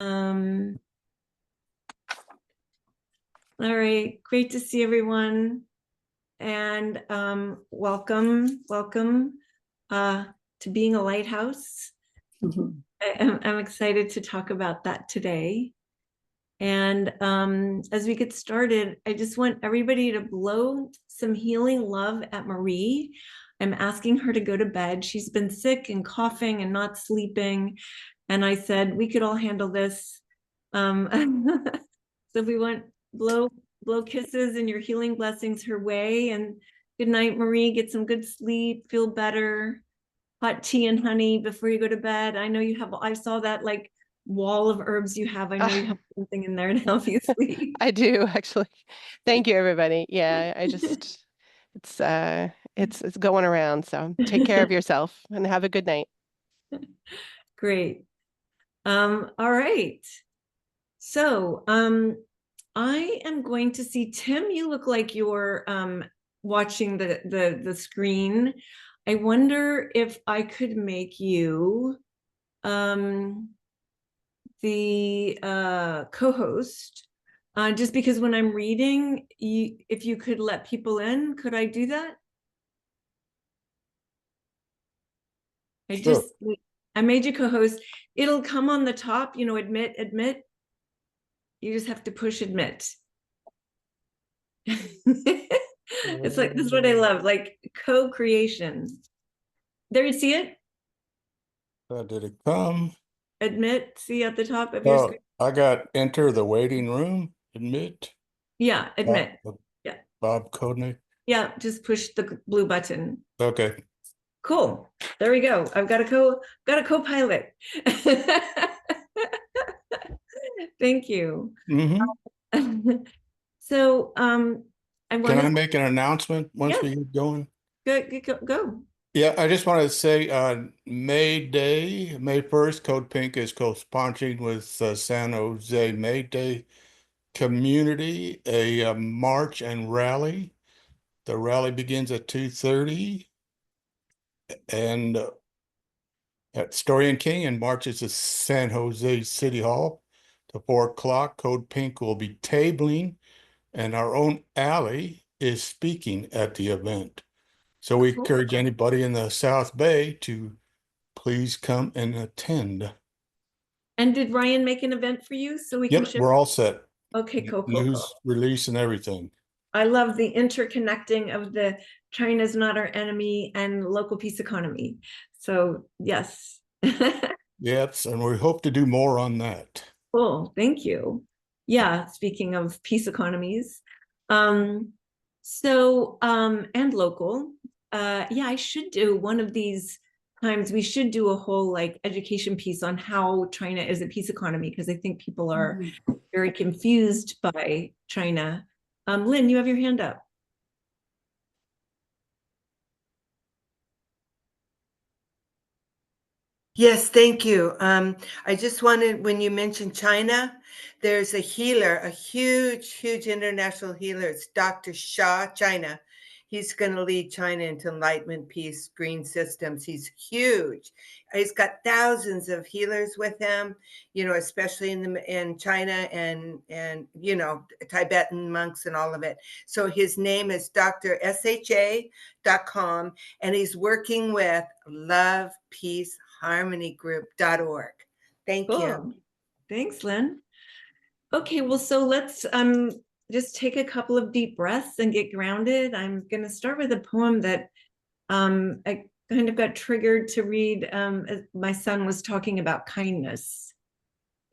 All right, great to see everyone, and welcome to being a lighthouse. I'm excited to talk about that today. And as we get started, I just want everybody to blow some healing love at Marie. I'm asking her to go to bed. She's been sick and coughing and not sleeping. And I said, we could all handle this. So if we want blow kisses and your healing blessings her way. And good night, Marie. Get some good sleep, feel better. Hot tea and honey before you go to bed. I know you have, I saw that like wall of herbs you have. I know you have something in there to help you sleep. I do actually. Thank you, everybody. Yeah, it's going around. So take care of yourself and have a good night. Great. All right. So I am going to see Tim, you look like you're watching the screen. I wonder if I could make you the co-host, just because when I'm reading, if you could let people in, could I do that? Sure. I made you co-host. It'll come on the top, admit. You just have to push admit. It's like, this is what I love, like co-creation. There, you see it? Did it come? Admit, see at the top of your screen? I got enter the waiting room, admit. Yeah, admit. Yeah. Bob Koenig. Yeah, just push the blue button. Okay. Cool. There we go. I've got a co-pilot. Thank you. So Can I make an announcement once we get going? Go. Yeah, I just wanted to say May 1st, CODEPINK is co-sponsoring with San Jose May Day community a march and rally. The rally begins at 2:30 and at Story and King and marches to San Jose City Hall to 4 o'clock. CODEPINK will be tabling, and our own Allie is speaking at the event. So we encourage anybody in the South Bay to please come and attend. And did Ryan make an event for you so we can share? We're all set. Okay, cool. News release and everything. I love the interconnecting of the China's not our enemy and local peace economy. So yes. Yes, and we hope to do more on that. Cool, thank you. Yeah, speaking of peace economies. And local. Yeah, I should do one of these times. We should do a whole like education piece on how China is a peace economy, because I think people are very confused by China. Lynn, you have your hand up. Yes, thank you. I just wanted, when you mentioned China, there's a healer, a huge international healer. It's Dr. Sha China. He's going to lead China into enlightenment, peace, green systems. He's huge. He's got thousands of healers with him, especially in China and Tibetan monks and all of it. So his name is drsha.com, and he's working with Love, Peace, harmonygroup.org. Thank you. Thanks, Lynn. Okay, well, so let's just take a couple of deep breaths and get grounded. I'm going to start with a poem that I kind of got triggered to read as my son was talking about kindness.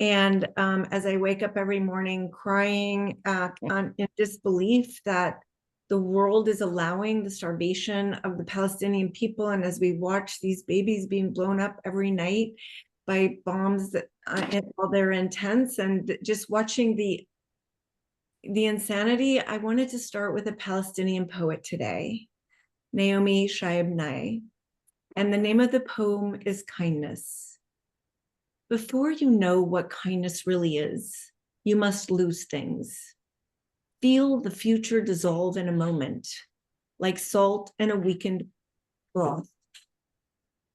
And as I wake up every morning crying in disbelief that the world is allowing the starvation of the Palestinian people, and as we watch these babies being blown up every night by bombs that while they're intense, and just watching the insanity, I wanted to start with a Palestinian poet today, Naomi Shihab. And the name of the poem is Kindness. Before you know what kindness really is, you must lose things. Feel the future dissolve in a moment, like salt in a weakened broth.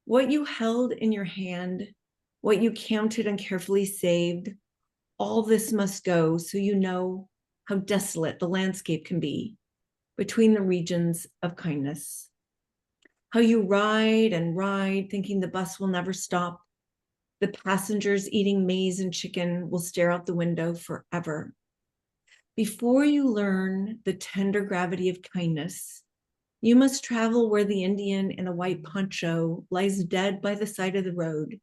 What you held in your hand what you counted and carefully saved, all this must go so you know how desolate the landscape can be between the regions of kindness. How you ride and ride, thinking the bus will never stop. The passengers eating maize and chicken will stare out the window forever. Before you learn the tender gravity of kindness, you must travel where the Indian in a white poncho lies dead by the side of the road.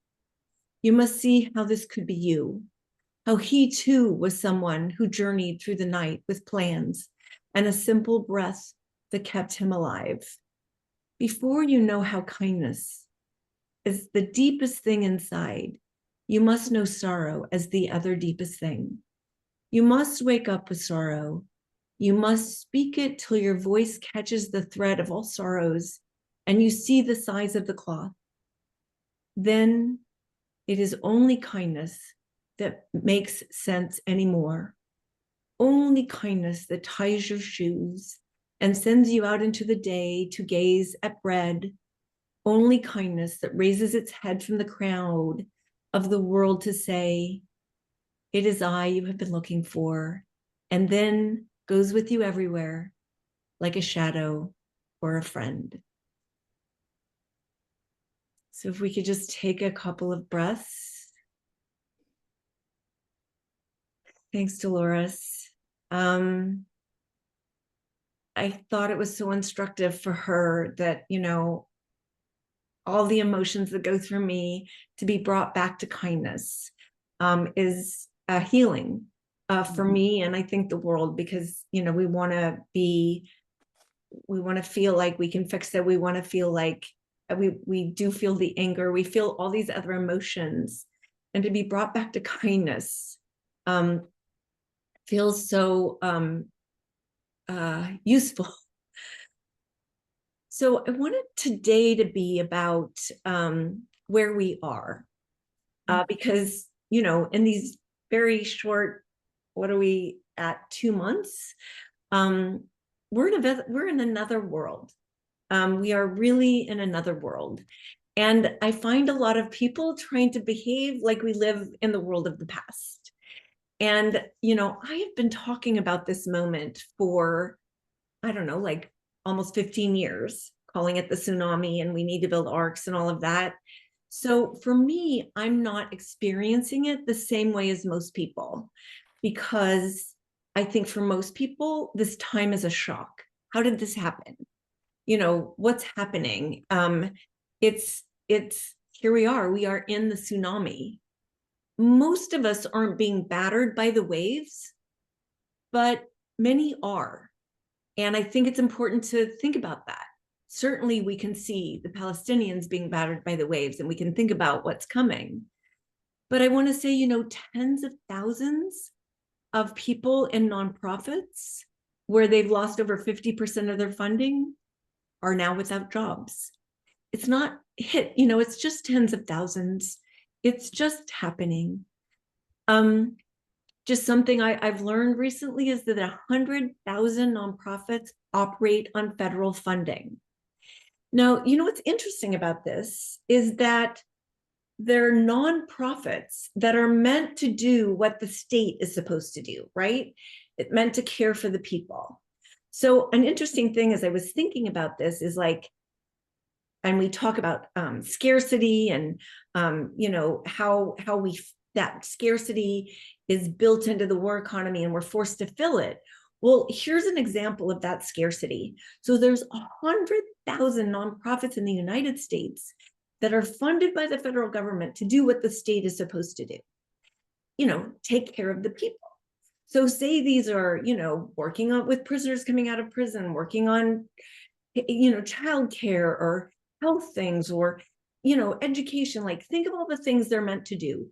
You must see how this could be you, how he too was someone who journeyed through the night with plans and a simple breath that kept him alive. Before you know how kindness is the deepest thing inside, you must know sorrow as the other deepest thing. You must wake up with sorrow. You must speak it till your voice catches the thread of all sorrows and you see the size of the cloth. Then it is only kindness that makes sense anymore. Only kindness that ties your shoes and sends you out into the day to gaze at bread. Only kindness that raises its head from the crowd of the world to say, it is I you have been looking for, and then goes with you everywhere, like a shadow or a friend. So if we could just take a couple of breaths. Thanks, Dolores. I thought it was so instructive for her that, you know, all the emotions that go through me to be brought back to kindness is a healing for me, and I think the world, because, you know, we want to feel like we can fix it. We want to feel like we do feel the anger. We feel all these other emotions, and to be brought back to kindness feels so useful. So I wanted today to be about where we are, because, you know, in these very short, what are we at, 2 months? We're in another world. We are really in another world. And I find a lot of people trying to behave like we live in the world of the past. And, you know, I have been talking about this moment for, I don't know, like almost 15 years, calling it the tsunami, and we need to build arcs and all of that. So for me, I'm not experiencing it the same way as most people, because I think for most people, this time is a shock. How did this happen? You know, what's happening? It's here we are in the tsunami. Most of us aren't being battered by the waves, but many are. And I think it's important to think about that. Certainly we can see the Palestinians being battered by the waves, and we can think about what's coming. But I want to say, you know, tens of thousands of people in nonprofits where they've lost over 50% of their funding are now without jobs. It's not hit, you know, it's just tens of thousands. It's just happening. Just something I've learned recently is that 100,000 nonprofits operate on federal funding. Now, you know what's interesting about this is that they're nonprofits that are meant to do what the state is supposed to do, right? It's meant to care for the people. So an interesting thing as I was thinking about this is like, and we talk about scarcity and, you know, how that scarcity is built into the war economy and we're forced to fill it. Well, here's an example of that scarcity. So there's 100,000 nonprofits in the United States that are funded by the federal government to do what the state is supposed to do. You know, take care of the people. So say these are, you know, working on with prisoners coming out of prison, working on, you know, childcare or health things, or, you know, education. Like, think of all the things they're meant to do.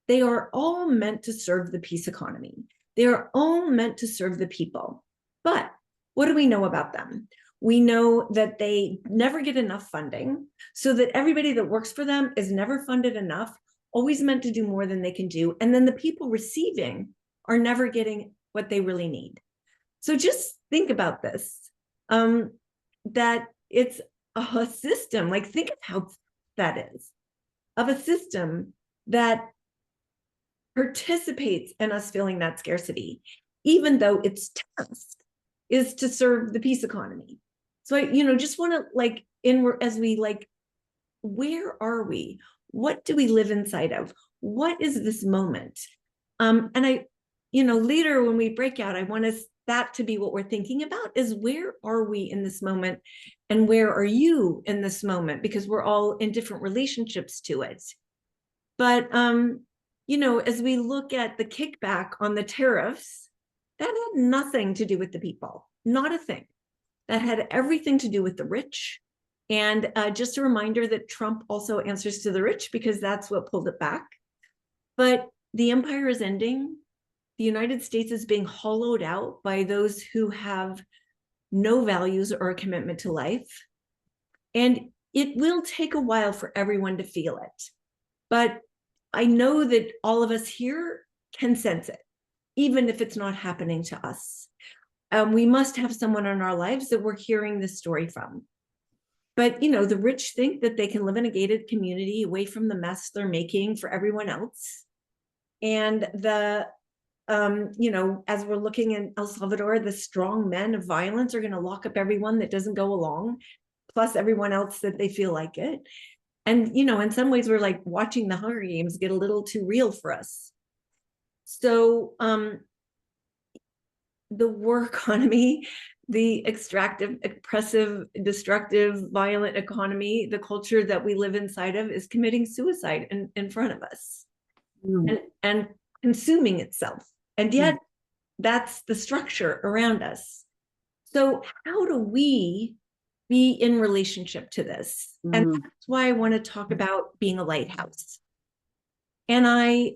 They are all meant to serve the peace economy. They are all meant to serve the people. But what do we know about them? We know that they never get enough funding, so that everybody that works for them is never funded enough, always meant to do more than they can do. And then the people receiving are never getting what they really need. So just think about this, that it's a system, like think of how that is, of a system that participates in us feeling that scarcity, even though its task is to serve the peace economy. So I, just want to like, as we like, where are we? What do we live inside of? What is this moment? And I, later when we break out, I want us that to be what we're thinking about is where are we in this moment and where are you in this moment? Because we're all in different relationships to it. But, as we look at the kickback on the tariffs, that had nothing to do with the people, not a thing. That had everything to do with the rich. And just a reminder that Trump also answers to the rich because that's what pulled it back. But the empire is ending. The United States is being hollowed out by those who have no values or a commitment to life. And it will take a while for everyone to feel it. But I know that all of us here can sense it, even if it's not happening to us. We must have someone in our lives that we're hearing this story from. But, the rich think that they can live in a gated community away from the mess they're making for everyone else. And as we're looking in El Salvador, the strong men of violence are going to lock up everyone that doesn't go along, plus everyone else that they feel like it. And, in some ways, we're like watching the Hunger Games get a little too real for us. So the war economy, the extractive, oppressive, destructive, violent economy, the culture that we live inside of is committing suicide in front of us and consuming itself. And yet that's the structure around us. So how do we be in relationship to this? And that's why I want to talk about being a lighthouse. And I,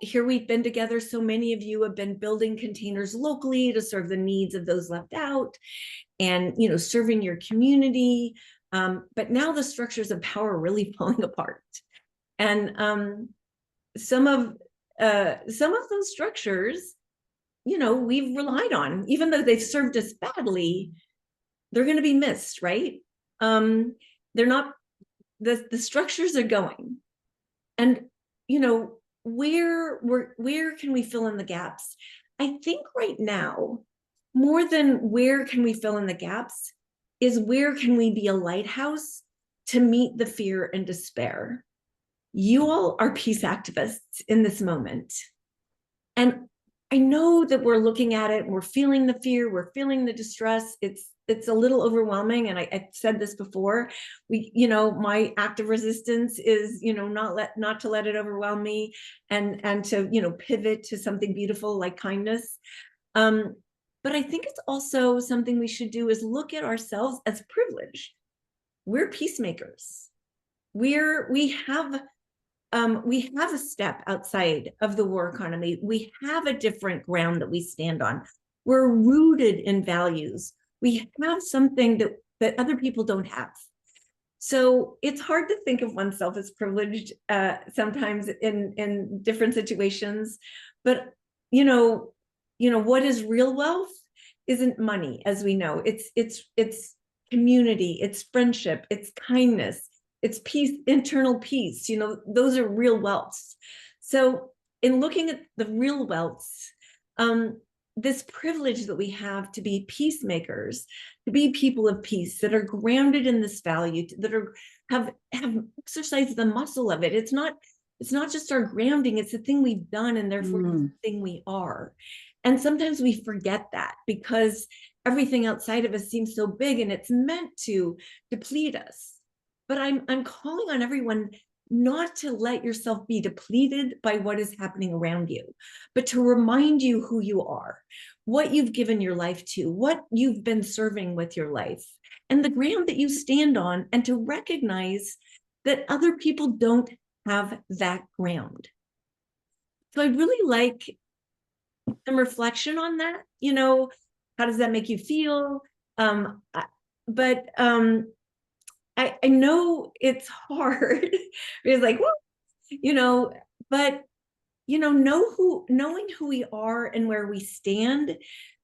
here we've been together. So many of you have been building containers locally to serve the needs of those left out and, serving your community. But now the structures of power are really falling apart. And some of those structures, we've relied on, even though they've served us badly, they're going to be missed, right? They're not, the structures are going. And, where can we fill in the gaps? I think right now, more than where can we fill in the gaps is where can we be a lighthouse to meet the fear and despair. You all are peace activists in this moment. And I know that we're looking at it and we're feeling the fear, we're feeling the distress. It's a little overwhelming. And I've said this before, my act of resistance is, not to let it overwhelm me and to, pivot to something beautiful like kindness. But I think it's also something we should do is look at ourselves as privileged. We're peacemakers. We have a step outside of the war economy. We have a different ground that we stand on. We're rooted in values. We have something that other people don't have. So it's hard to think of oneself as privileged sometimes in different situations. But, what is real wealth isn't money, as we know. It's community, it's friendship, it's kindness. It's peace, internal peace, those are real wealths. So in looking at the real wealths, this privilege that we have to be peacemakers, to be people of peace that are grounded in this value, that have exercised the muscle of it. It's not just our grounding, it's the thing we've done and therefore it's the thing we are. And sometimes we forget that because everything outside of us seems so big and it's meant to deplete us. But I'm calling on everyone not to let yourself be depleted by what is happening around you, but to remind you who you are, what you've given your life to, what you've been serving with your life, and the ground that you stand on, and to recognize that other people don't have that ground. So I'd really like some reflection on that. How does that make you feel? I know it's hard because but knowing who we are and where we stand,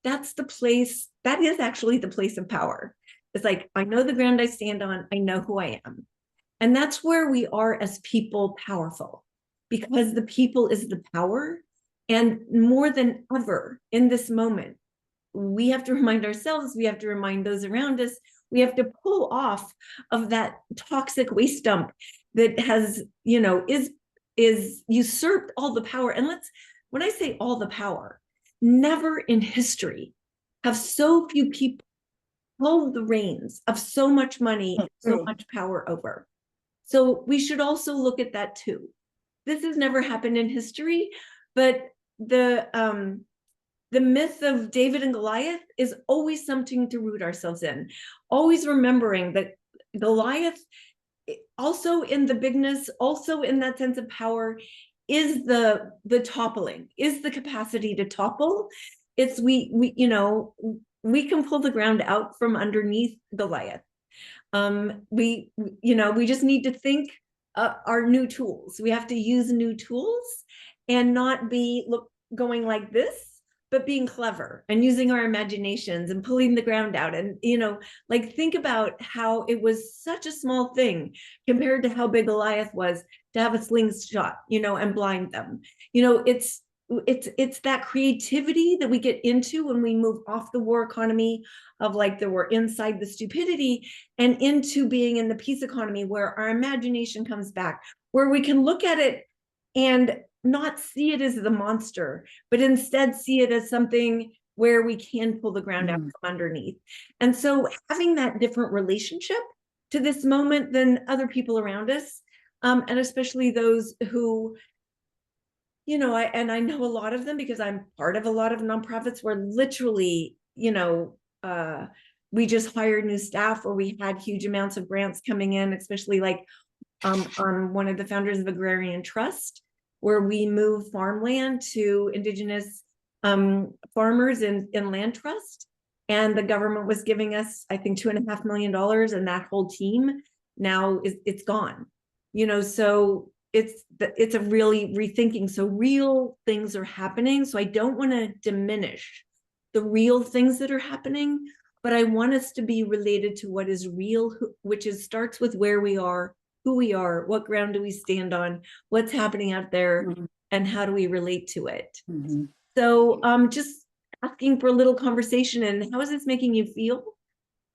that is actually the place of power. It's like, I know the ground I stand on, I know who I am. And that's where we are as people powerful, because the people is the power. And more than ever in this moment, we have to remind ourselves, we have to remind those around us, we have to pull off of that toxic waste dump that has, you know, is usurped all the power. And when I say all the power, never in history have so few people held the reins of so much money, so much power over. So we should also look at that too. This has never happened in history, but the myth of David and Goliath is always something to root ourselves in. Always remembering that Goliath, also in the bigness, also in that sense of power, is the toppling, is the capacity to topple. It's we you know, we can pull the ground out from underneath Goliath. We just need to think our new tools. We have to use new tools and not be going like this, but being clever and using our imaginations and pulling the ground out. And, like, think about how it was such a small thing compared to how big Goliath was to have a slingshot, and blind them. It's that creativity that we get into when we move off the war economy of like we're inside the stupidity and into being in the peace economy, where our imagination comes back, where we can look at it and not see it as the monster, but instead see it as something where we can pull the ground out from underneath. And so having that different relationship to this moment than other people around us, and especially those who, I know a lot of them because I'm part of a lot of nonprofits where literally, we just hired new staff, or we had huge amounts of grants coming in, especially like I'm one of the founders of Agrarian Trust, where we move farmland to Indigenous farmers in land trust. And the government was giving us, I think, $2.5 million, and that whole team now it's gone. So it's a really rethinking. So real things are happening. So I don't want to diminish the real things that are happening, but I want us to be related to what is real, which starts with where we are, who we are, what ground do we stand on, what's happening out there, and how do we relate to it. So just asking for a little conversation. And how is this making you feel?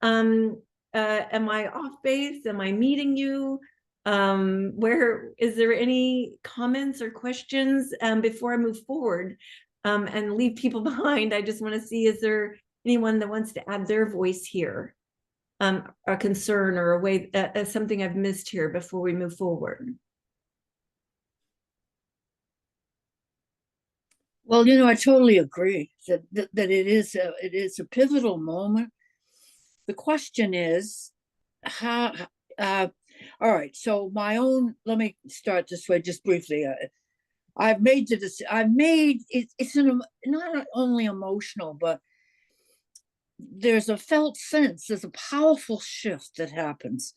Am I off base? Am I meeting you? Where is there any comments or questions before I move forward and leave people behind? I just want to see, is there anyone that wants to add their voice here? A concern or a way, something I've missed here before we move forward? Well, I totally agree that it is a pivotal moment. The question is how. All right. So let me start this way, just briefly. I've made the decision. It's not only emotional, but there's a felt sense. There's a powerful shift that happens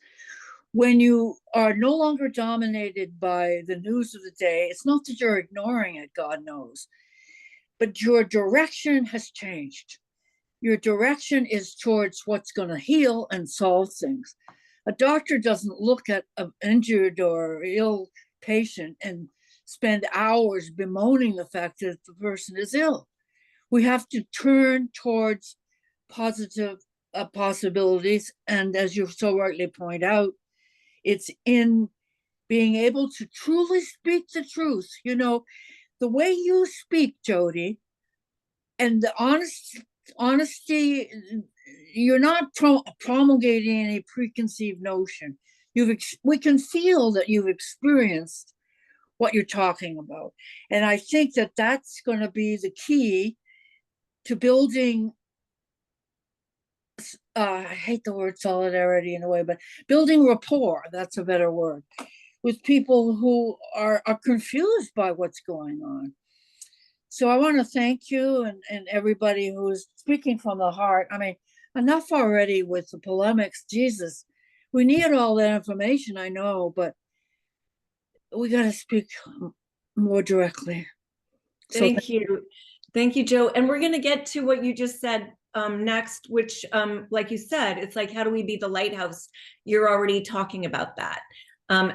when you are no longer dominated by the news of the day. It's not that you're ignoring it, God knows, but your direction has changed. Your direction is towards what's going to heal and solve things. A doctor doesn't look at an injured or ill patient and spend hours bemoaning the fact that the person is ill. We have to turn towards positive possibilities. And as you so rightly point out, it's in being able to truly speak the truth. The way you speak, Jody, and the honesty, you're not promulgating any preconceived notion. We can feel that you've experienced what you're talking about. And I think that that's going to be the key to building, I hate the word solidarity in a way, but building rapport, that's a better word, with people who are confused by what's going on. So I want to thank you and everybody who's speaking from the heart. I mean, enough already with the polemics. Jesus, we need all that information, I know, but we got to speak more directly. Thank you. Thank you, Joe. And we're going to get to what you just said next, which, like you said, it's like, how do we be the lighthouse? You're already talking about that. I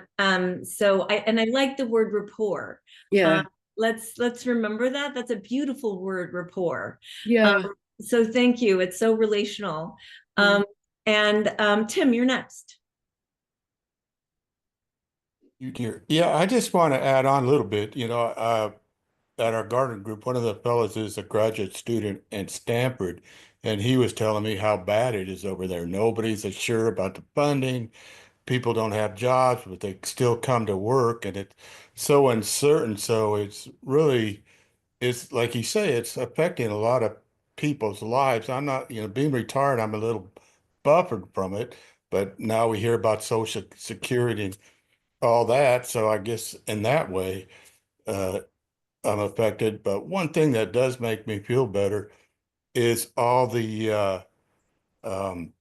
like the word rapport. Yeah. Let's remember that. That's a beautiful word, rapport. Yeah. So thank you. It's so relational. Tim, you're next. Yeah, I just want to add on a little bit. At our garden group, one of the fellows is a graduate student in Stanford, and he was telling me how bad it is over there. Nobody's sure about the funding. People don't have jobs, but they still come to work, and it's so uncertain. So it's like you say, it's affecting a lot of people's lives. I'm not, being retired, I'm a little buffered from it, but now we hear about Social Security and all that. So I guess in that way, uh, I'm affected. But one thing that does make me feel better is all the um,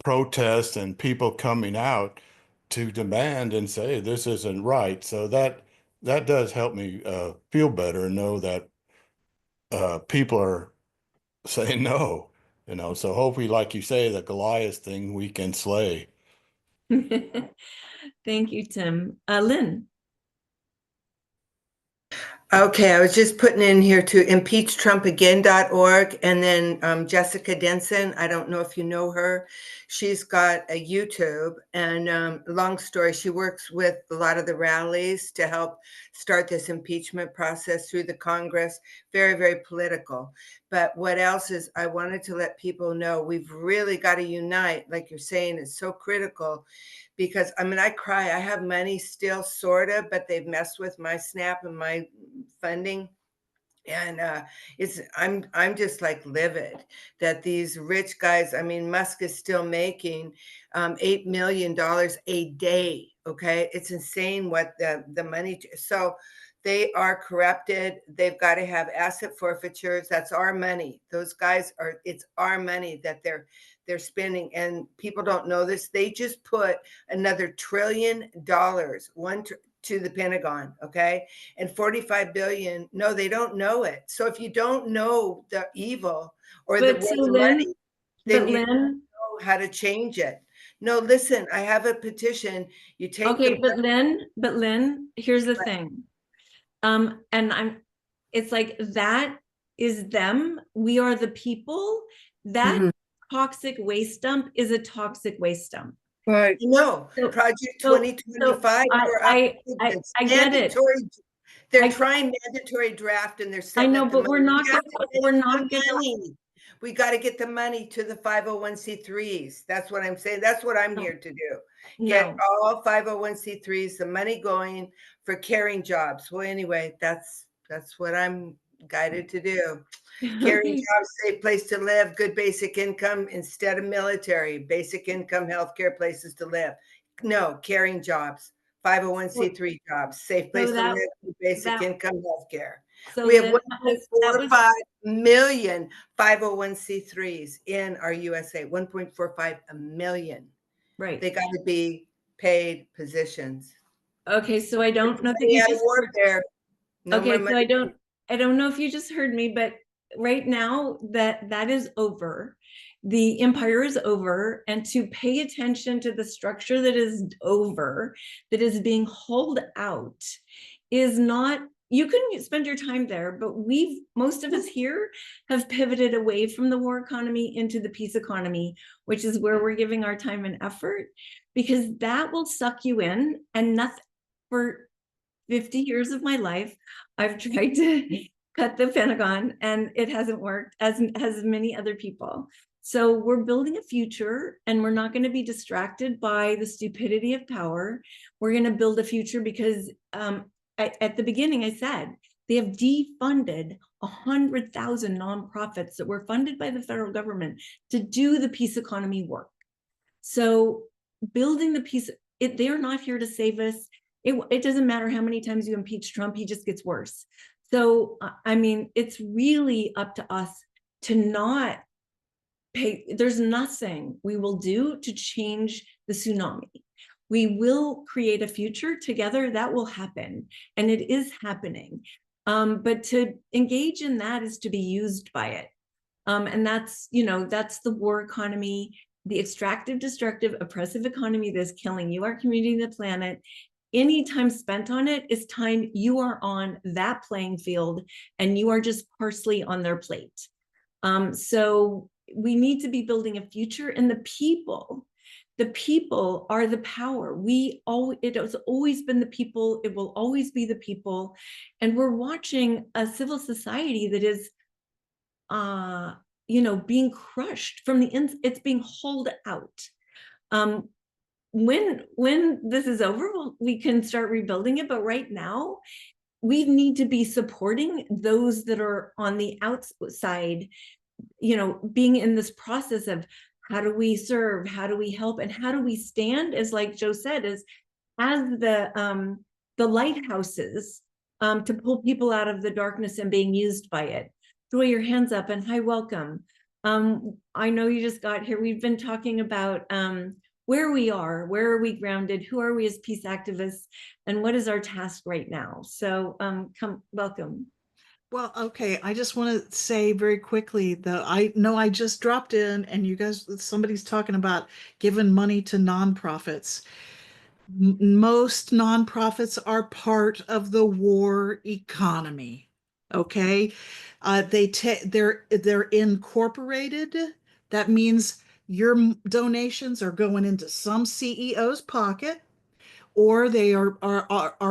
protests and people coming out to demand and say this isn't right. So that does help me feel better and know that people are saying no. So hopefully, like you say, the Goliath thing we can slay. Thank you, Tim. Lynn. Okay, I was just putting in here to impeachtrumpagain.org, and then Jessica Denson. I don't know if you know her. She's got a YouTube, and long story, she works with a lot of the rallies to help start this impeachment process through the Congress. Very, very political. But what else is, I wanted to let people know we've really got to unite. Like you're saying, it's so critical. Because I cry. I have money still, sort of, but they've messed with my SNAP and my funding. And I'm just like livid that these rich guys, Musk is still making $8 million a day. Okay. It's insane what the money. So they are corrupted. They've got to have asset forfeitures. That's our money. Those guys it's our money that they're spending, and people don't know this. They just put another $1 trillion, to the Pentagon, okay? And 45 billion, no, they don't know it. So if you don't know the evil or the money, then you don't know how to change it. No, listen, I have a petition. You take okay, but Lynn, here's the thing. It's like that is them. We are the people. That toxic waste dump is a toxic waste dump. Right. No, Project 2025. I get it. They're trying mandatory draft, and they're I know, but we're not we got to get the money to the 501c3s. That's what I'm saying. That's what I'm here to do. Get all 501c3s, the money going for caring jobs. Well, anyway, that's what I'm guided to do. Caring jobs, safe place to live, good basic income instead of military, basic income, healthcare, places to live. No, caring jobs, 501c3 jobs, safe place to live, good basic income, healthcare. So we have 1.45 million 501c3s in our USA, 1.45 million. Right. They got to be paid positions. Okay, so I don't know that you just warfare. Okay, so I don't know if you just heard me, but right now that is over. The empire is over, and to pay attention to the structure that is over, that is being hauled out, is not, you can spend your time there, but most of us here have pivoted away from the war economy into the peace economy, which is where we're giving our time and effort, because that will suck you in. And nothing, for 50 years of my life, I've tried to cut the Pentagon, and it hasn't worked, as has many other people. So we're building a future, and we're not going to be distracted by the stupidity of power. We're going to build a future because at the beginning I said they have defunded 100,000 nonprofits that were funded by the federal government to do the peace economy work. So building the peace, they are not here to save us. It doesn't matter how many times you impeach Trump, he just gets worse. So, it's really up to us to not pay. There's nothing we will do to change the tsunami. We will create a future together that will happen, and it is happening. But to engage in that is to be used by it. And that's the war economy. the extractive, destructive, oppressive economy that's killing you, our community, the planet, any time spent on it is time you are on that playing field and you are just parsley on their plate. So we need to be building a future, and the people are the power. It has always been the people, it will always be the people. And we're watching a civil society that is being crushed from the inside. It's being hauled out. When this is over, we can start rebuilding it. But right now, we need to be supporting those that are on the outside, being in this process of how do we serve, how do we help, and how do we stand, as like Joe said, as the lighthouses to pull people out of the darkness and being used by it. Throw your hands up, and hi, welcome. I know you just got here. We've been talking about where we are, where are we grounded, who are we as peace activists, and what is our task right now. So welcome. Well, okay, I just want to say very quickly that I know I just dropped in and you guys, somebody's talking about giving money to nonprofits. Most nonprofits are part of the war economy. Okay, they're incorporated. That means your donations are going into some CEO's pocket, or they are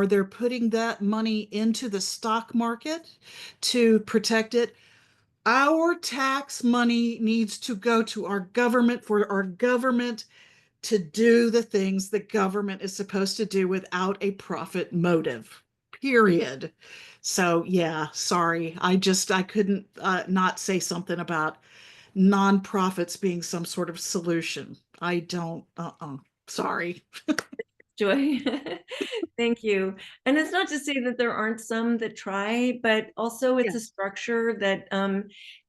they're putting that money into the stock market to protect it. Our tax money needs to go to our government for our government to do the things the government is supposed to do without a profit motive, period. So yeah, sorry, I couldn't not say something about nonprofits being some sort of solution. I don't, sorry. Joy. Thank you. And it's not to say that there aren't some that try, but also it's a structure that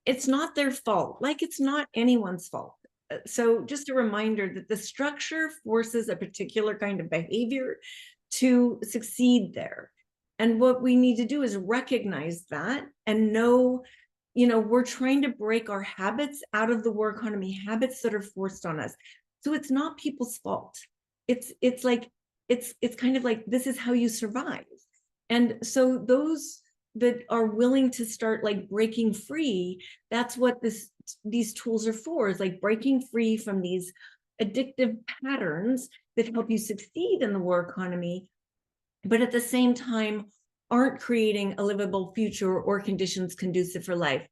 it's not their fault. Like, it's not anyone's fault. So just a reminder that the structure forces a particular kind of behavior to succeed there. And what we need to do is recognize that and know, we're trying to break our habits out of the war economy, habits that are forced on us. So it's not people's fault. It's kind of like, this is how you survive. And so those that are willing to start like breaking free, that's what these tools are for, is like breaking free from these addictive patterns that help you succeed in the war economy, but at the same time aren't creating a livable future or conditions conducive for life.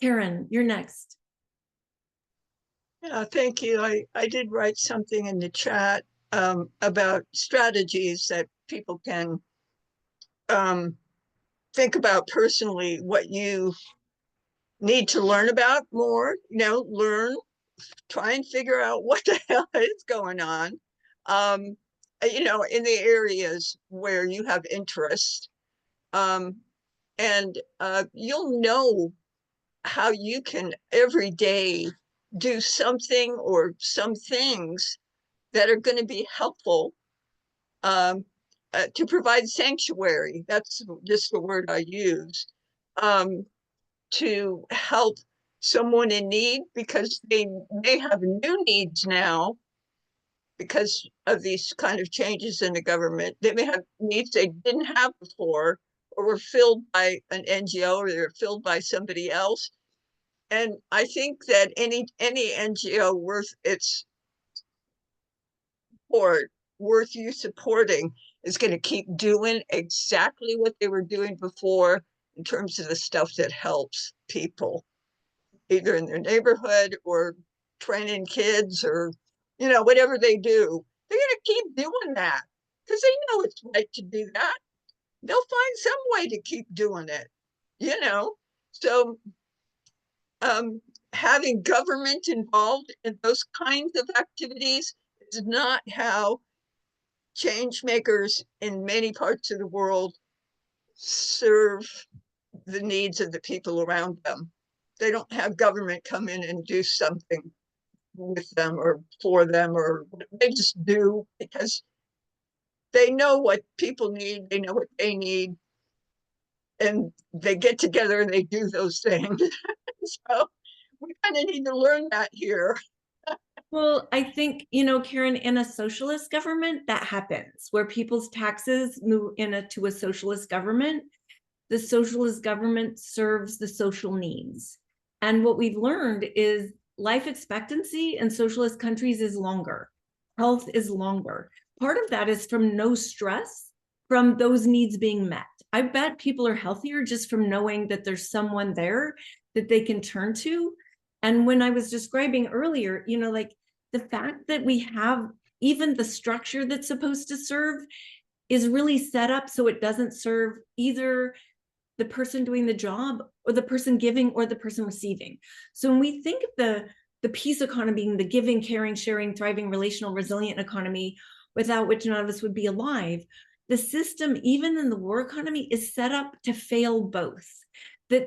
Karen, you're next. Yeah, thank you. I did write something in the chat about strategies that people can think about personally, what you need to learn about more, try and figure out what the hell is going on, in the areas where you have interest. And you'll know how you can every day do something or some things that are going to be helpful to provide sanctuary. That's just the word I use, to help someone in need, because they may have new needs now because of these kind of changes in the government. They may have needs they didn't have before, or were filled by an NGO, or they're filled by somebody else. And I think that any NGO worth its support, worth you supporting, is going to keep doing exactly what they were doing before in terms of the stuff that helps people, either in their neighborhood or training kids, or whatever they do. They're going to keep doing that because they know it's right to do that. They'll find some way to keep doing it, so having government involved in those kinds of activities is not how change makers in many parts of the world serve the needs of the people around them. They don't have government come in and do something with them or for them, or they just do because they know what people need, they know what they need, and they get together and they do those things. So we kind of need to learn that here. Well, I think, Karen, in a socialist government, that happens where people's taxes move to a socialist government. The socialist government serves the social needs. And what we've learned is life expectancy in socialist countries is longer. Health is longer. Part of that is from no stress from those needs being met. I bet people are healthier just from knowing that there's someone there that they can turn to. And when I was describing earlier, like the fact that we have even the structure that's supposed to serve is really set up so it doesn't serve either the person doing the job or the person giving or the person receiving. So when we think of the peace economy being the giving, caring, sharing, thriving, relational, resilient economy, without which none of us would be alive, the system, even in the war economy, is set up to fail both.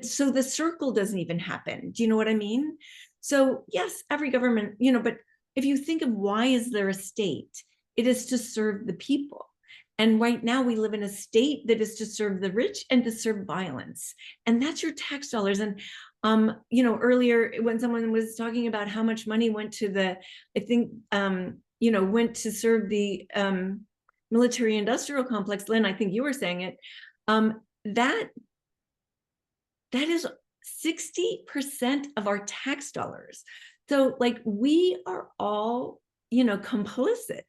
So the circle doesn't even happen. Do you know what I mean? So yes, every government, but if you think of why is there a state, it is to serve the people. And right now we live in a state that is to serve the rich and to serve violence. And that's your tax dollars. And earlier when someone was talking about how much money went to went to serve the military industrial complex, Lynn, I think you were saying it, that is 60% of our tax dollars. So like we are all, complicit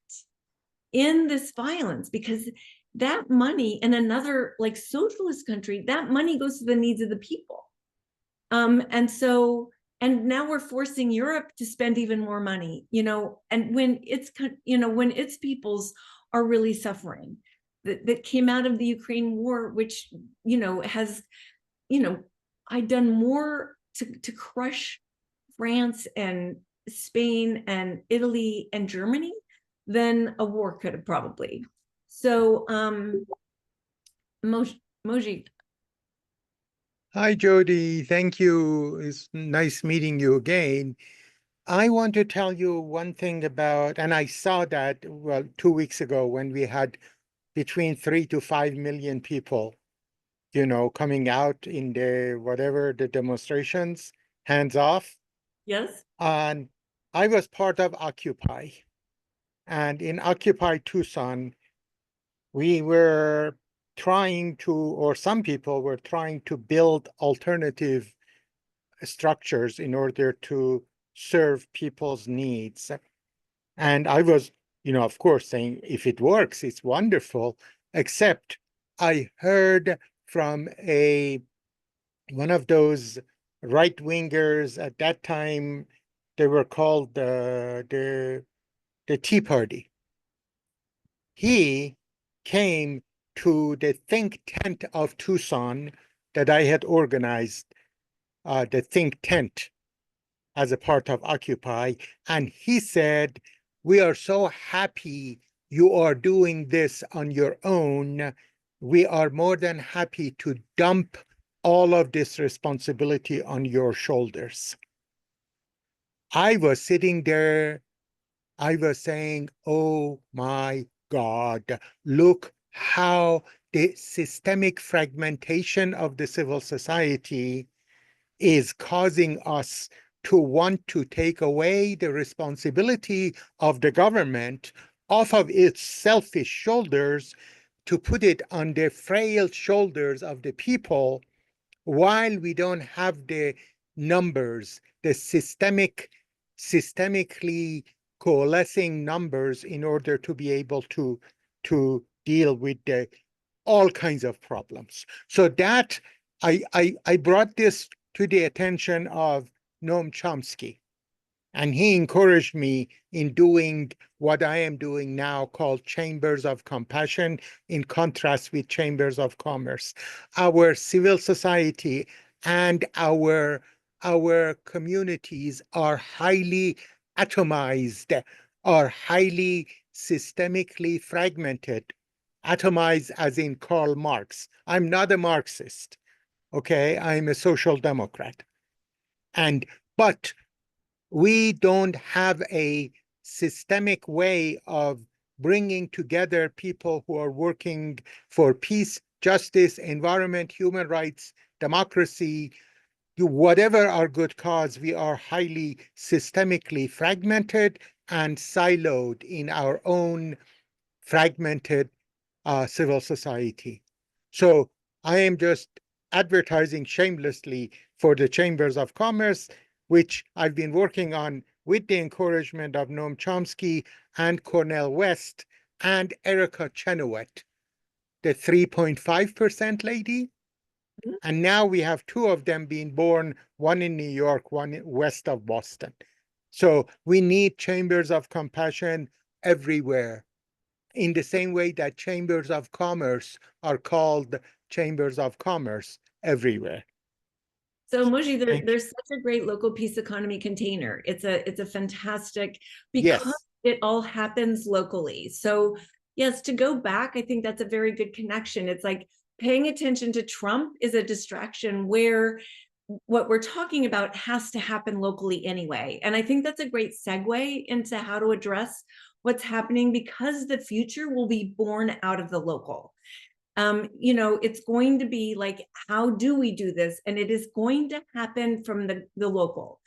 in this violence because that money in another like socialist country, that money goes to the needs of the people. And now we're forcing Europe to spend even more money, and when when its peoples are really suffering that came out of the Ukraine war, which, has, I done more to crush France and Spain and Italy and Germany than a war could have probably. So, Moji. Hi, Jody. Thank you. It's nice meeting you again. I want to tell you one thing about, and I saw that, well, 2 weeks ago when we had between 3 to 5 million people, coming out in the demonstrations, hands off. Yes. And I was part of Occupy. And in Occupy Tucson, we were trying to, or some people were trying to build alternative structures in order to serve people's needs. And I was, of course, saying, if it works, it's wonderful, except I heard from one of those right-wingers at that time, they were called the Tea Party. He came to the think tent of Tucson that I had organized, the think tent as a part of Occupy. And he said, we are so happy you are doing this on your own. We are more than happy to dump all of this responsibility on your shoulders. I was sitting there, I was saying, oh my God, look how the systemic fragmentation of the civil society is causing us to want to take away the responsibility of the government off of its selfish shoulders to put it on the frail shoulders of the people, while we don't have the numbers, the systemically coalescing numbers in order to be able to deal with all kinds of problems. So that I brought this to the attention of Noam Chomsky, and he encouraged me in doing what I am doing now, called Chambers of Compassion, in contrast with Chambers of Commerce. Our civil society and our communities are highly atomized, are highly systemically fragmented. Atomized as in Karl Marx. I'm not a Marxist, okay? I'm a social democrat. But we don't have a systemic way of bringing together people who are working for peace, justice, environment, human rights, democracy, whatever our good cause, we are highly systemically fragmented and siloed in our own fragmented civil society. So I am just advertising shamelessly for the Chambers of Commerce, which I've been working on with the encouragement of Noam Chomsky and Cornel West and Erica Chenoweth, the 3.5% lady. And now we have two of them being born, one in New York, one west of Boston. So we need chambers of compassion everywhere, in the same way that chambers of commerce are called chambers of commerce everywhere. So Emoji, Thank you. there's such a great local peace economy container. It's a fantastic, Yes. because it all happens locally. So yes, to go back, I think that's a very good connection. It's like paying attention to Trump is a distraction where what we're talking about has to happen locally anyway. And I think that's a great segue into how to address what's happening, because the future will be born out of the local. You know, it's going to be like, how do we do this? And it is going to happen from the local.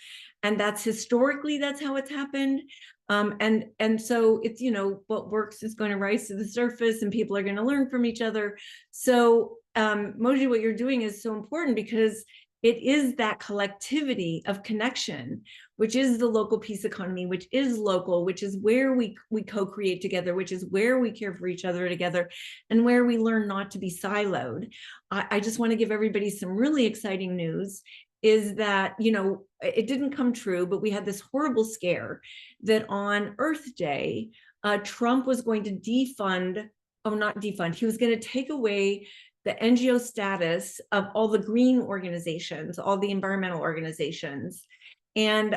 And that's historically, that's how it's happened. And so it's, you know, what works is going to rise to the surface and people are going to learn from each other. So Moji, what you're doing is so important, because it is that collectivity of connection, which is the local peace economy, which is local, which is where we co-create together, which is where we care for each other together, and where we learn not to be siloed. I just want to give everybody some really exciting news, is that, you know, it didn't come true, but we had this horrible scare that on Earth Day, Trump was going to defund, oh, not defund, he was going to take away the NGO status of all the green organizations, all the environmental organizations. And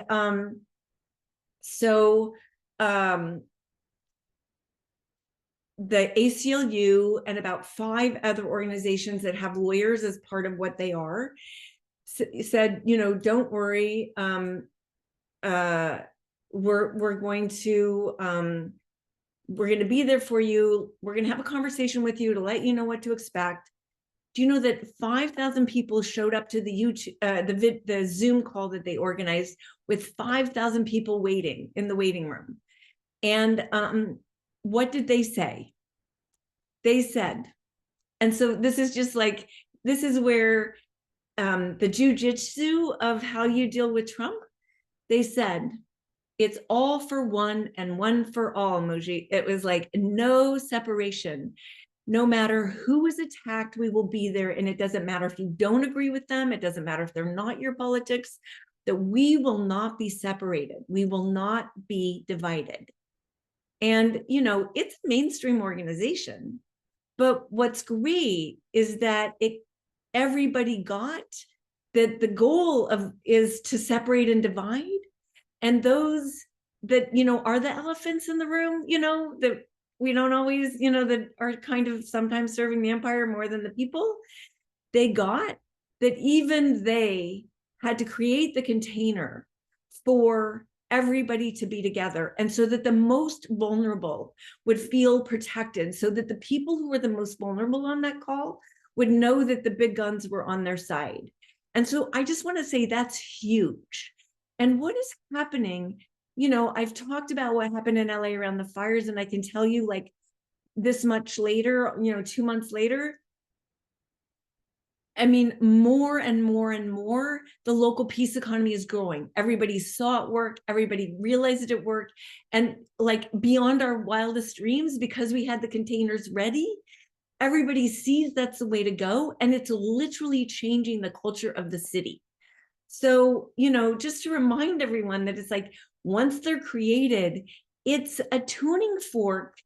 the ACLU and about 5 other organizations that have lawyers as part of what they are said, you know, don't worry, we're going to be there for you. We're going to have a conversation with you to let you know what to expect. Do you know that 5,000 people showed up to the YouTube, the Zoom call that they organized, with 5,000 people waiting in the waiting room? And what did they say? They said, and so this is just like, this is where the jujitsu of how you deal with Trump. They said, it's all for one and one for all, Emoji. It was like no separation. No matter who is attacked, we will be there. And it doesn't matter if you don't agree with them. It doesn't matter if they're not your politics, that we will not be separated. We will not be divided. And, you know, it's a mainstream organization. But what's great is that everybody got that the goal is to separate and divide. And those that, you know, are the elephants in the room, you know, that we don't always, you know, that are kind of sometimes serving the empire more than the people, they got that even they had to create the container for everybody to be together. And so that the most vulnerable would feel protected, so that the people who were the most vulnerable on that call would know that the big guns were on their side. And so I just want to say that's huge. And what is happening, you know, I've talked about what happened in LA around the fires, and I can tell you, like, this much later, you know, 2 months later, I mean, more and more and more, the local peace economy is growing. Everybody saw it work. Everybody realized it worked. And like beyond our wildest dreams, because we had the containers ready, everybody sees that's the way to go. And it's literally changing the culture of the city. So, you know, just to remind everyone that it's like, once they're created, it's a tuning fork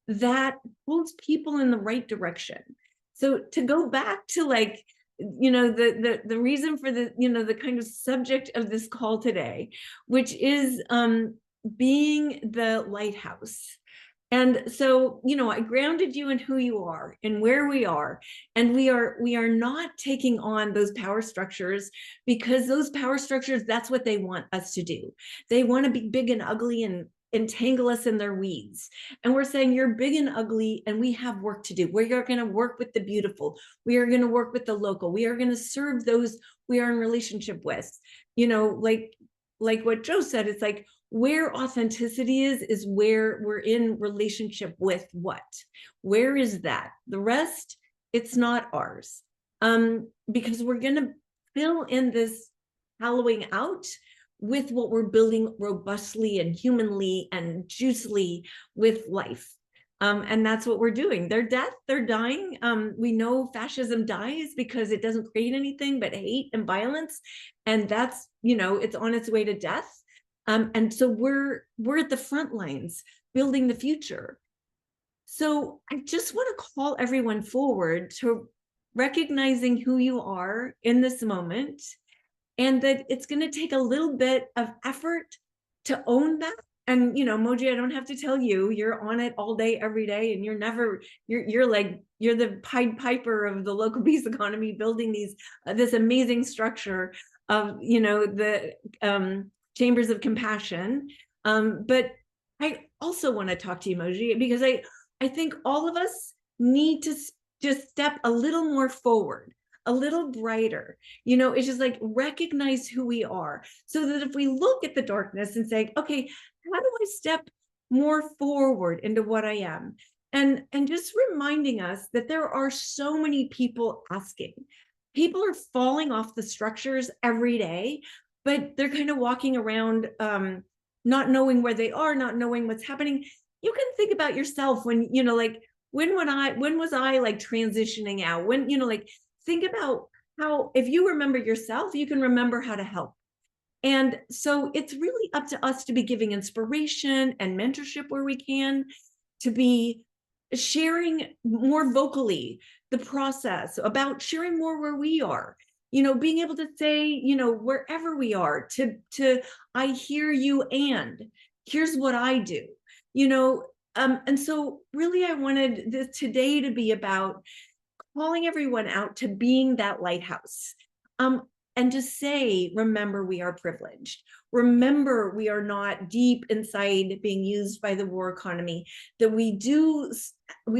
that pulls people in the right direction. So to go back to, like, you know, the reason for the, you know, the kind of subject of this call today, which is being the lighthouse. And so, you know, I grounded you in who you are and where we are. And we are not taking on those power structures, because those power structures, that's what they want us to do. They want to be big and ugly and entangle us in their weeds. And we're saying, you're big and ugly, and we have work to do. We are going to work with the beautiful. We are going to work with the local. We are going to serve those we are in relationship with. You know, like what Joe said, it's like where authenticity is where we're in relationship with what. Where is that? The rest, it's not ours. Because we're going to fill in this hollowing out with what we're building robustly and humanly and juicily with life. And that's what we're doing. Their death, they're dying. We know fascism dies because it doesn't create anything but hate and violence. And that's, you know, it's on its way to death. And so we're at the front lines building the future. So I just want to call everyone forward to recognizing who you are in this moment, and that it's going to take a little bit of effort to own that. And, you know, Emoji, I don't have to tell you, you're on it all day, every day, and you're the Pied Piper of the local peace economy, building this amazing structure of, you know, the chambers of compassion. But I also want to talk to you, Emoji, because I think all of us need to just step a little more forward, a little brighter. You know, it's just like recognize who we are, so that if we look at the darkness and say, okay, how do I step more forward into what I am? And just reminding us that there are so many people asking. People are falling off the structures every day, but they're kind of walking around not knowing where they are, not knowing what's happening. You can think about yourself when, you know, like, when was I like transitioning out? When, you know, like, think about how, if you remember yourself, you can remember how to help. And so it's really up to us to be giving inspiration and mentorship where we can, to be sharing more vocally the process, about sharing more where we are, you know, being able to say, you know, wherever we are, to I hear you, and here's what I do, you know. And so really I wanted this today to be about calling everyone out to being that lighthouse, and to say, remember, we are privileged. Remember, we are not deep inside being used by the war economy, that we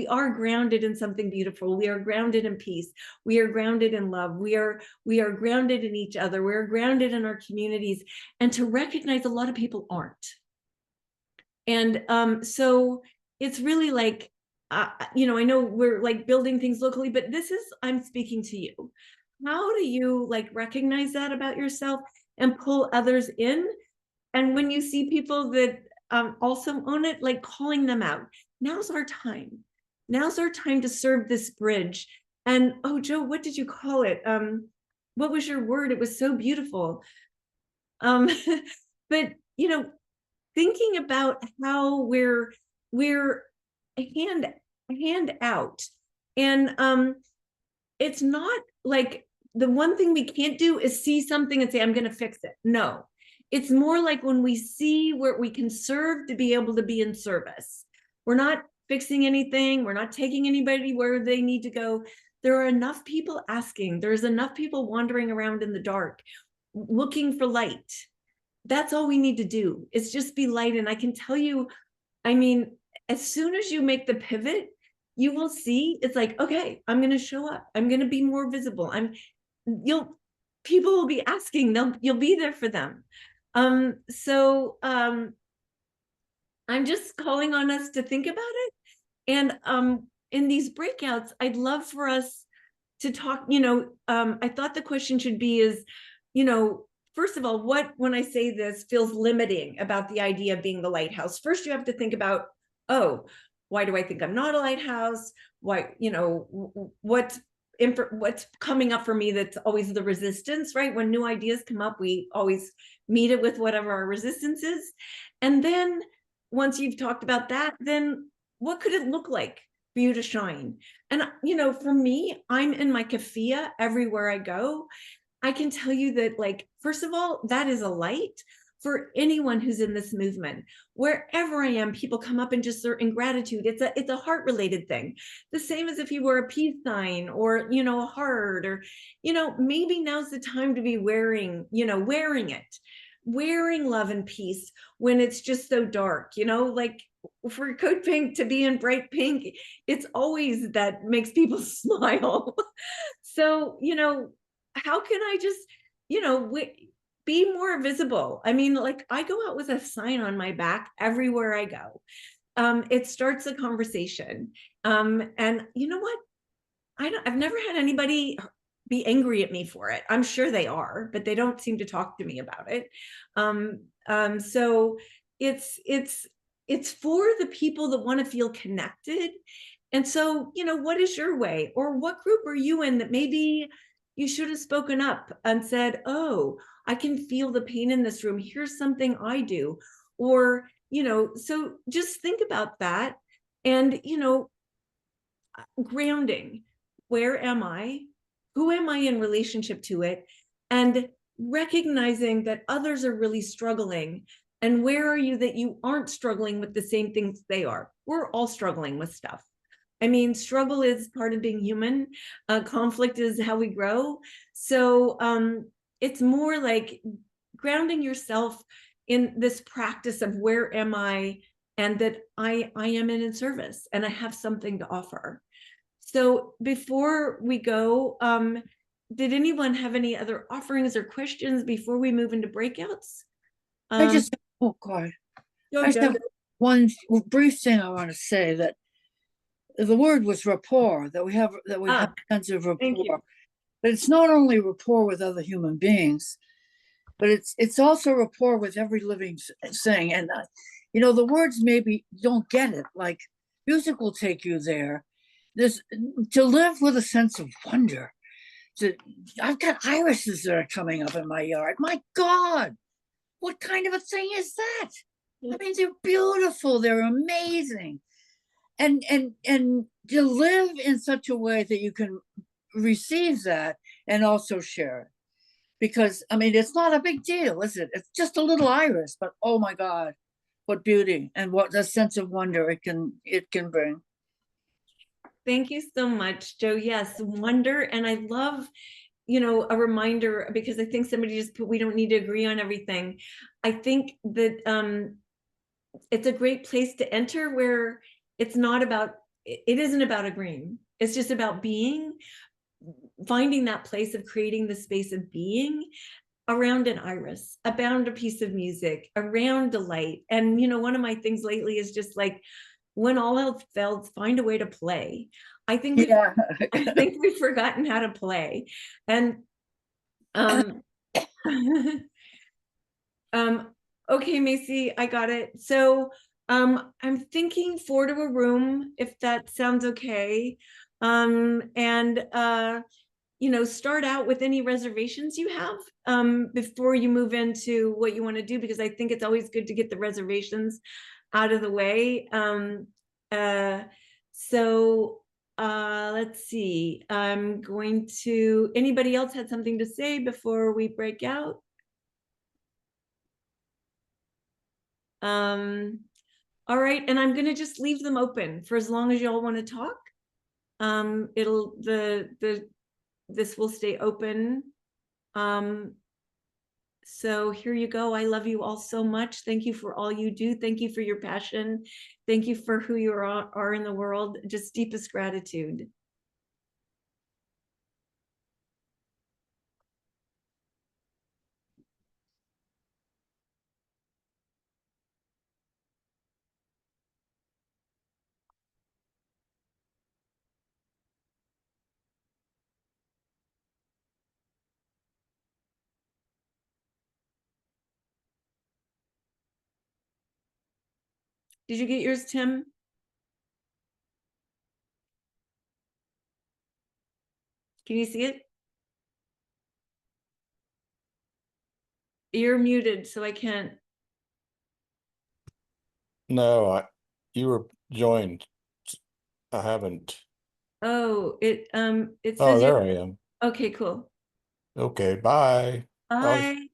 are grounded in something beautiful. We are grounded in peace. We are grounded in love. We are grounded in each other. We're grounded in our communities, and to recognize a lot of people aren't. And so it's really like, you know, I know we're like building things locally, but I'm speaking to you. How do you like recognize that about yourself and pull others in? And when you see people that also own it, like calling them out. Now's our time. Now's our time to serve this bridge. And oh, Joe, what did you call it? What was your word? It was so beautiful. But, you know, thinking about how we're a hand out. And it's not like, the one thing we can't do is see something and say, I'm going to fix it. No, it's more like when we see where we can serve, to be able to be in service. We're not fixing anything. We're not taking anybody where they need to go. There are enough people asking. There's enough people wandering around in the dark, looking for light. That's all we need to do, is just be light. And I can tell you, I mean, as soon as you make the pivot, you will see it's like, okay, I'm going to show up. I'm going to be more visible. People will be asking, you'll be there for them. So I'm just calling on us to think about it. And in these breakouts, I'd love for us to talk, you know, I thought the question should be is, you know, first of all, what, when I say this, feels limiting about the idea of being the lighthouse? First, you have to think about, oh, why do I think I'm not a lighthouse? Why, you know, what's coming up for me that's always the resistance, right? When new ideas come up, we always meet it with whatever our resistance is. And then once you've talked about that, then what could it look like for you to shine? And, you know, for me, I'm in my keffiyeh everywhere I go. I can tell you that, like, first of all, that is a light for anyone who's in this movement. Wherever I am, people come up and just are in gratitude. It's a heart related thing. The same as if you were a peace sign, or, you know, a heart, or, you know, maybe now's the time to be wearing it. wearing love and peace when it's just so dark, you know, like for Code Pink to be in bright pink, it's always that makes people smile. So, you know, how can I just, you know, be more visible? I mean, like I go out with a sign on my back everywhere I go. It starts a conversation. And you know what? I've never had anybody be angry at me for it. I'm sure they are, but they don't seem to talk to me about it. So it's for the people that want to feel connected. And so, you know, what is your way, or what group are you in that maybe you should have spoken up and said, oh, I can feel the pain in this room. Here's something I do. Or, you know, so just think about that. And, you know, grounding. Where am I? Who am I in relationship to it? And recognizing that others are really struggling. And where are you that you aren't struggling with the same things they are? We're all struggling with stuff. I mean, struggle is part of being human. Conflict is how we grow. So it's more like grounding yourself in this practice of where am I, and that I am in service and I have something to offer. So before we go, did anyone have any other offerings or questions before we move into breakouts? I just, oh God, I just have one brief thing I want to say, that the word was rapport, that we have a sense of rapport. But it's not only rapport with other human beings, but it's also rapport with every living thing. And you know, the words maybe don't get it. Like music will take you there. There's to live with a sense of wonder. I've got irises that are coming up in my yard. My God, what kind of a thing is that? I mean, they're beautiful. They're amazing. And to live in such a way that you can receive that and also share it. Because I mean, it's not a big deal, is it? It's just a little iris, but oh my God, what beauty and what a sense of wonder it can bring. Thank you so much, Joe. Yes, wonder. And I love, you know, a reminder, because I think somebody just put, we don't need to agree on everything. I think that it's a great place to enter, where it's not about, it isn't about agreeing. It's just about being, finding that place of creating the space of being around an iris, around a piece of music, around delight. And, you know, one of my things lately is just like, when all else fails, find a way to play. I think we've forgotten how to play. And okay, Macy, I got it. So I'm thinking 4 to a room, if that sounds okay. You know, start out with any reservations you have before you move into what you want to do, because I think it's always good to get the reservations out of the way. Let's see. I'm going to, anybody else had something to say before we break out? All right, and I'm going to just leave them open for as long as y'all want to talk. This will stay open. So here you go. I love you all so much. Thank you for all you do. Thank you for your passion. Thank you for who you are in the world. Just deepest gratitude. Did you get yours, Tim? Can you see it? You're muted, so I can't. No, you were joined. I haven't. Oh, it Oh, says there I am. okay, cool. Okay, bye. Bye.